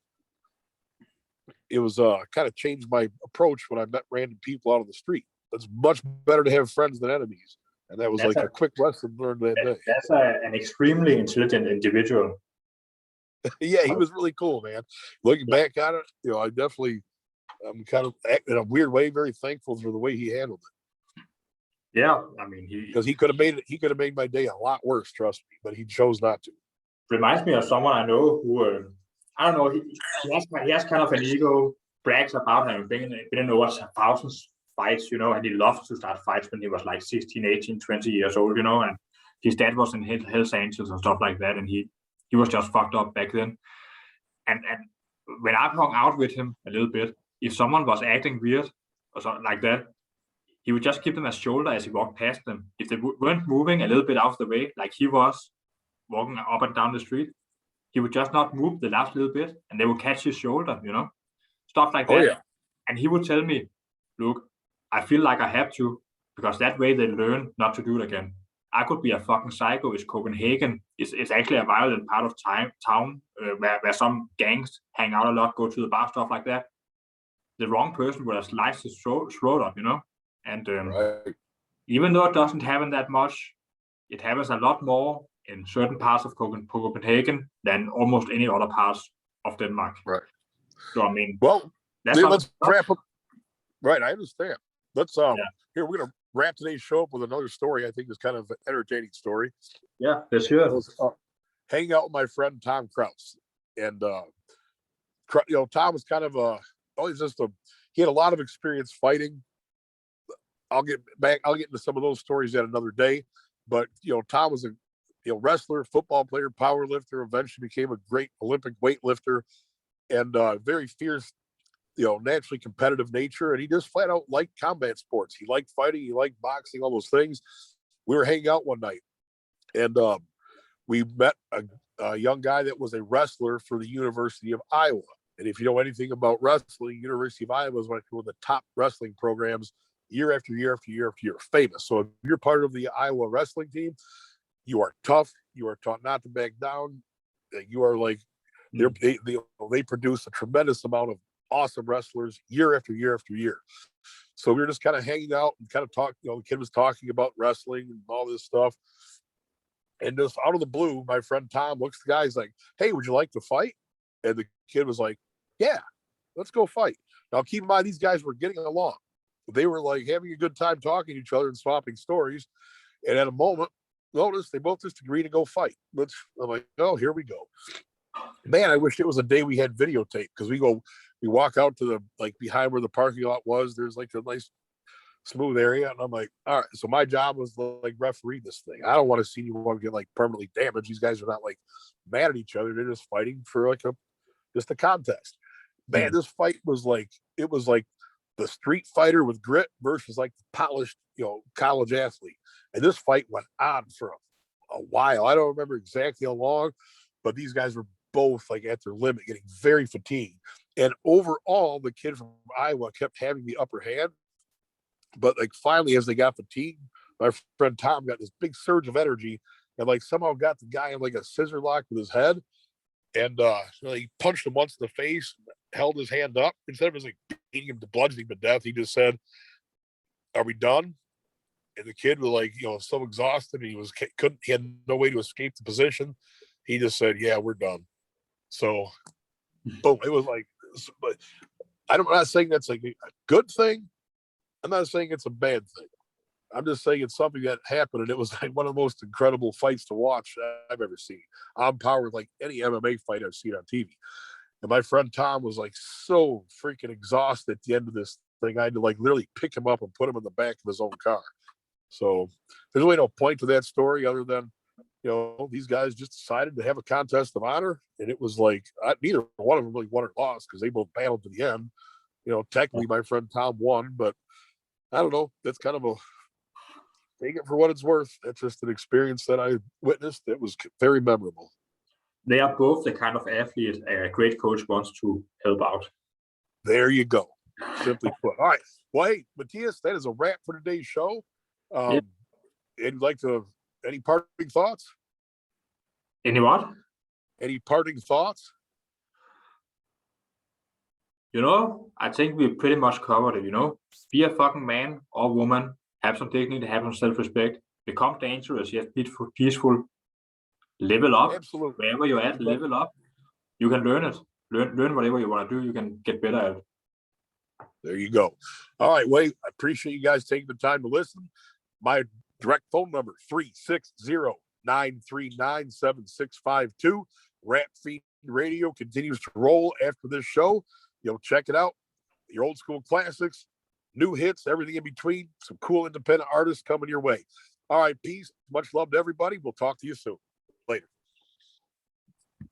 it was kind of changed my approach when I met random people out on the street. It's much better to have friends than enemies. And that was That's a quick lesson learned that day. That's an extremely intelligent individual. Yeah, he was really cool, man. Looking back at it, I'm kind of, in a weird way, very thankful for the way he handled it. Yeah, I mean, because he could have made my day a lot worse, trust me, but he chose not to. Reminds me of someone I know who, I don't know, he has kind of an ego, brags about having been in over thousands fights, and he loved to start fights when he was like 16, 18, 20 years old, and his dad was in Hells Angels and stuff like that, and he was just fucked up back then. And when I've hung out with him a little bit, if someone was acting weird or something like that, he would just give them a shoulder as he walked past them. If they weren't moving a little bit out of the way, like he was walking up and down the street, he would just not move the last little bit, and they would catch his shoulder, stuff like that. Oh, yeah. And he would tell me, look, I feel like I have to, because that way they learn not to do it again. I could be a fucking psycho if Copenhagen is actually a violent part of town where some gangs hang out a lot, go to the bar, stuff like that. The wrong person would have sliced his throat up, And right. Even though it doesn't happen that much, it happens a lot more in certain parts of Copenhagen than almost any other parts of Denmark. Right. So, I mean, let's wrap up. Right, I understand. Let's here, we're gonna wrap today's show up with another story I think is kind of an entertaining story. Yeah, that's sure. I was hanging out with my friend Tom Kraus, and Tom was kind of he had a lot of experience fighting. I'll get into some of those stories at another day, but Tom was a wrestler, football player, power lifter, eventually became a great Olympic weightlifter, and very fierce, naturally competitive nature. And he just flat out liked combat sports. He liked fighting, he liked boxing, all those things. We were hanging out one night, and we met a young guy that was a wrestler for the University of Iowa. And if you know anything about wrestling, University of Iowa is one of the top wrestling programs year after year after year after year, famous. So if you're part of the Iowa wrestling team, you are tough. You are taught not to back down. You are like, they produce a tremendous amount of awesome wrestlers year after year after year. So we were just kind of hanging out and kind of talking. The kid was talking about wrestling and all this stuff. And just out of the blue, my friend Tom looks at the guy. He's like, "Hey, would you like to fight?" And the kid was like, "Yeah, let's go fight." Now, keep in mind, these guys were getting along. They were like having a good time talking to each other and swapping stories. And at a moment, notice they both just agreed to go fight. I'm like, oh, here we go. Man, I wish it was a day we had videotape, because we walk out to the behind where the parking lot was. There's like a nice smooth area, and I'm like, all right. So my job was to referee this thing. I don't want to see anyone get permanently damaged. These guys are not mad at each other. They're just fighting for just a contest. Man, this fight was it was like the street fighter with grit versus the polished, college athlete. And this fight went on for a while. I don't remember exactly how long, but these guys were both at their limit, getting very fatigued. And overall, the kid from Iowa kept having the upper hand. But finally, as they got fatigued, my friend Tom got this big surge of energy and somehow got the guy in a scissor lock with his head. And he punched him once in the face, held his hand up. Instead of just beating him to bludgeoning him to death, he just said, "Are we done?" And the kid was so exhausted, and he had no way to escape the position. He just said, "Yeah, we're done." So, boom, it was but I'm not saying that's a good thing. I'm not saying it's a bad thing. I'm just saying it's something that happened, and it was one of the most incredible fights to watch I've ever seen. On par with any MMA fight I've seen on TV. And my friend Tom was so freaking exhausted at the end of this thing. I had to literally pick him up and put him in the back of his own car. So there's really no point to that story other than, these guys just decided to have a contest of honor. And it was neither one of them really won or lost, because they both battled to the end. Technically my friend Tom won, but I don't know. That's kind of take it for what it's worth. That's just an experience that I witnessed that was very memorable. They are both the kind of athlete a great coach wants to help out. There you go. Simply put. All right. Well, hey, Matthias, that is a wrap for today's show. Yeah. And like to any parting thoughts? Any what? Any parting thoughts? I think we pretty much covered it. Be a fucking man or woman. Have some dignity, have some self-respect. Become dangerous, yet peaceful. Level up. Absolutely. Wherever you're at, level up. You can learn it. Learn whatever you want to do. You can get better at it. There you go. All right, Wade, I appreciate you guys taking the time to listen. My direct phone number, 360-939-7652. Rap Fiend Radio continues to roll after this show. Check it out. Your old school classics, new hits, everything in between. Some cool independent artists coming your way. All right, peace. Much love to everybody. We'll talk to you soon.